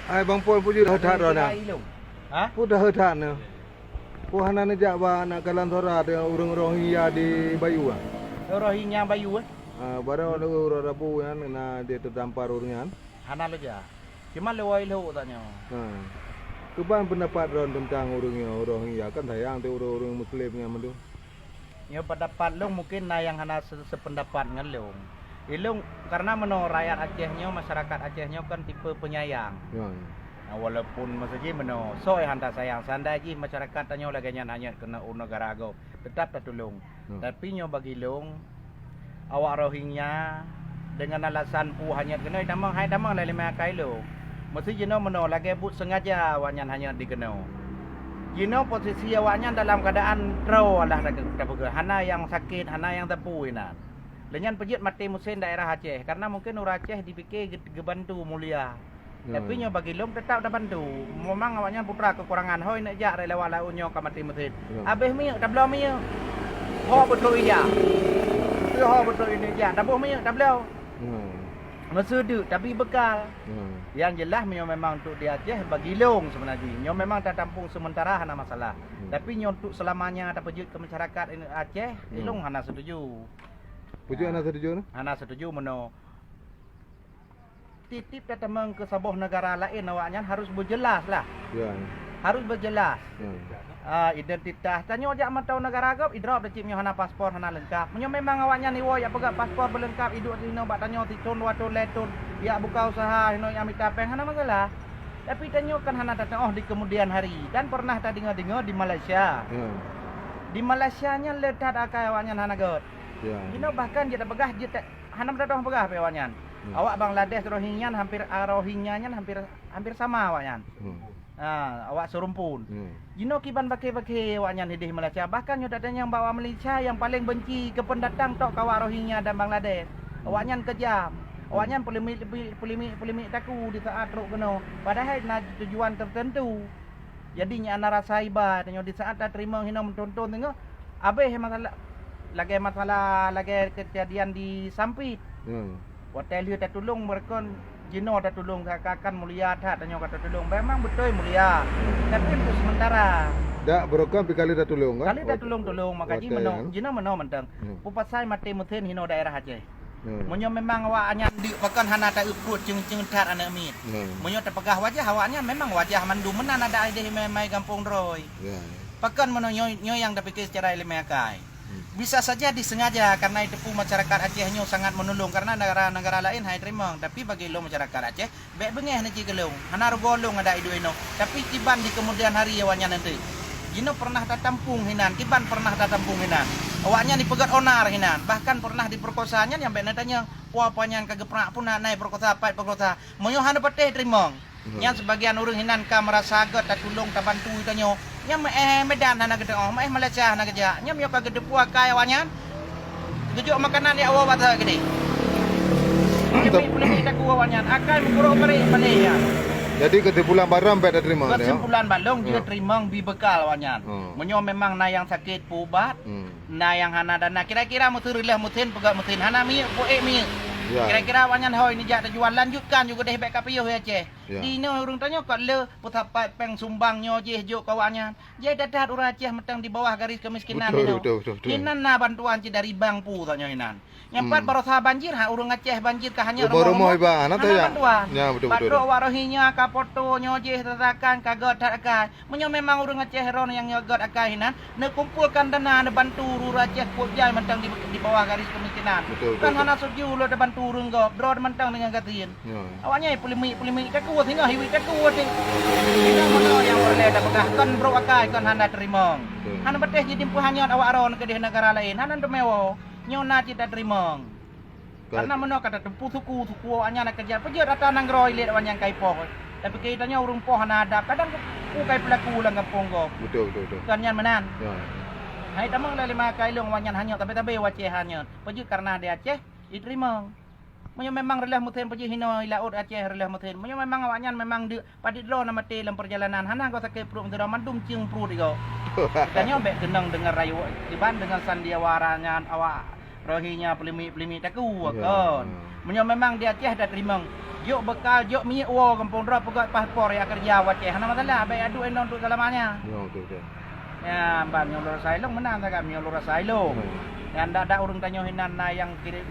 Ai bang pol puji dah dah dah. Ha? Pu dah dah ne. Pu hana ne jak ba nak kalan thora de urang Rohingya di Bayu ah. Rohingya Bayu Barang ada urang rabu kan na dia terdampar urangan. Hana lo ja. Cuma lewai lo tanya. Keban pendapat ron tentang Rohingya kan sayang tu orang Muslim yang mendu. Ya pendapat lo mungkin na yang hana sependapat dengan lo. Ilung karena meno rakyat Acehnya masyarakat Acehnya kan tipe penyayang. Ya. Nah, walaupun maksudnya meno soy handa sayang sandai ji masyarakat tanyo laganya hanya kena negara ago tetap tak tolong. Tapi nyo bagi long awak Rohingya dengan alasan pu hanya kena damang hai damang le lima kai lo. Mesti jino meno lagi but sengaja awaknya hanya dikena. Jino posisi awaknya dalam keadaan draw lah hana yang sakit, hana yang tepu ina. Dengan pejit mati musim daerah Aceh karena mungkin orang Aceh dipikir gebantu mulia. Tapi nyo bagi lom tetap dah bantu. Memang awaknya putra kekurangan hoi nak jak lewat laut nyo ke mati musim. Habis mi tak belau mi. Ho betul iya. Ho betul ini ja. Tak mi tak belau. Mesuduk tapi bekal. Yang jelas nyo memang untuk di Aceh bagi long sebenarnya. Nyo memang tak tampung sementara hana masalah. Tapi nyo untuk selamanya tak pejit ke masyarakat Aceh, ilung hana setuju. Puji anak setuju? Hana setuju meno titip datang ke sebuah negara lain awaknya harus berjelas lah. Ya. Harus berjelas. Ya. Identitas. Tanya ajak mentau negara gap idrop decip nyo hana paspor hana lengkap. Menyo memang awaknya ni wo ya pegat paspor berlengkap hidup di sini bak tanyo titun watun letun ya buka usaha hino yang mitapeng hana masalah. Tapi tanyo kan hana datang di kemudian hari dan pernah tak dengar-dengar di Malaysia. Ya. Di Malaysia nya letat akai awaknya hana got. Ya. Kino bahkan dia begah dia hanam datang begah pe awaknya. Awak Bangladesh Rohingya hampir sama awaknya. Awak serumpun. Jino kiban bake-bake awaknya di Malaysia. Bahkan nyo datang yang bawa Malaysia yang paling benci ke pendatang tok kawak Rohingya dan Bangladesh. Awaknya kejam. Awaknya polemik taku di saat ruk keno. Padahal na tujuan tertentu. Jadinya ana rasa iba tanyo di saat tak terima hina mentonton tengok. Abeh masalah lagi kejadian di Sampit. Hotel dia tak tolong mereka Jino tak tolong kakak mulia tak tanya kata tolong memang betul mulia. Tapi untuk sementara. Dak berokam kali dah tolong kan? Kali dah tolong maka Jino menang mentang. Pupat saya mati muthen hino daerah Aceh. Menyo memang awaknya di bahkan hana tak ukut ceng tat anak mit. Menyo terpegah wajah awaknya memang wajah mandu menan ada ide mai kampung Roy. Bahkan menyo yang tak fikir secara ilmiah. Bisa saja disengaja karena itu masyarakat Acehnya sangat menolong karena negara-negara lain hai terima tapi bagi lo masyarakat Aceh baik bengeh nanti gelung hana golong ada idu ino tapi kiban di kemudian hari awaknya nanti Jino pernah tampung hinan kiban pernah tampung hinan awaknya dipegat onar hinan bahkan pernah diperkosanya yang baik natanya puapanya kageprak pun naik perkosa pai perkosa monyo hana pateh terima yang sebagian orang hinan ka merasa agak tak tolong tak bantu itanyo nya Medan hana gede Malaysia hana kerja nya mio ka gede puak kai awaknya gejuk makanan ya awak bata gede boleh tak awaknya akan menguruk balik ya jadi kesimpulan barang baik dah terima kesimpulan balong dia terima bi bekal awaknya menyo memang na yang sakit pubat na yang hana dana kira-kira mutu rilah muthin pegat muthin hana mi poek mi kira-kira awaknya hoi ni jak jual lanjutkan juga dah baik kapiyuh ya Aceh. Di no urang tanya kat le putapai peng sumbangnya je juk kawannya. Je dadat urang Aceh metang di bawah garis kemiskinan ni no. Hinan na bantuan je dari bank pu tanya hinan. Yang pat barosa banjir ha urang Aceh banjir ka hanya rumah iba ana tu ya. Ya betul. Badro warohinya ka foto nyo je tatakan ka god akai. Menyo memang urang Aceh ron yang god akai hinan ne kumpulkan dana ne bantu urang Aceh pujai mentang di bawah garis kemiskinan. Kan hana setuju lo de bantu urang go bro mentang dengan gatin. Awaknya polemik tak kuat hingga hiwi tak kuat ni. Kita mana yang boleh dah begah kan bro akai kan handa terima. Hana beteh jadi hanya awak ron ke di negara lain. Hana demewo nyona tidak terima. Karena mana kata tempu suku awaknya nak kerja peje rata nang roi lihat awak yang kai poh. Tapi kitanya urung poh hana ada kadang ku kai pelaku lang kampung go. Betul. Kan yang menan. Hai tamang le lima kai long awaknya hanya tapi waceh hanya. Peje karena dia Aceh diterima. Menyo memang relah muthen pergi hino laut Aceh relah muthen. Menyo memang awaknya memang di padidlo na mati dalam perjalanan. Hana kau sakit perut mesti mandum cium perut kau. Tanya baik genang dengar rayu diban dengan sandiawaranya awak Rohingya pelimi-pelimi taku Ya, kan. ya. Menyo memang dia Aceh dah terima. Jok bekal, jok minyak wo kampung dra pegat paspor ya kerja wa Aceh. Hana masalah, baik adu enon untuk selamanya. Ya, okey. Ya, ban yang lurus sailong menang tak kami yang lurus sailong. Yang ada urang tanyo hinan na yang kiri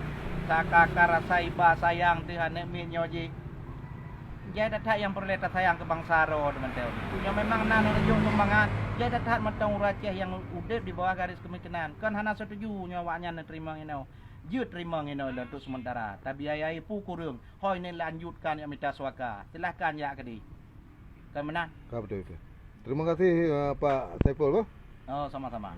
sakaka rasai ba sayang Tuhan min nyoji. Jai datang yang perlu letak sayang ke bangsa ro teman-teman. Yang memang nanu rejo sumbangan. Jai datang matang Aceh yang udah di bawah garis kemiskinan. Kan hana setuju nyawanya nerima ngino. Dia terima ngino untuk sementara. Tapi ayai pu kurung. Hoi ni lanjutkan yang minta suaka. Silakan ya kedi. Kan mana? Betul. Terima kasih Pak Saiful. Oh, sama-sama.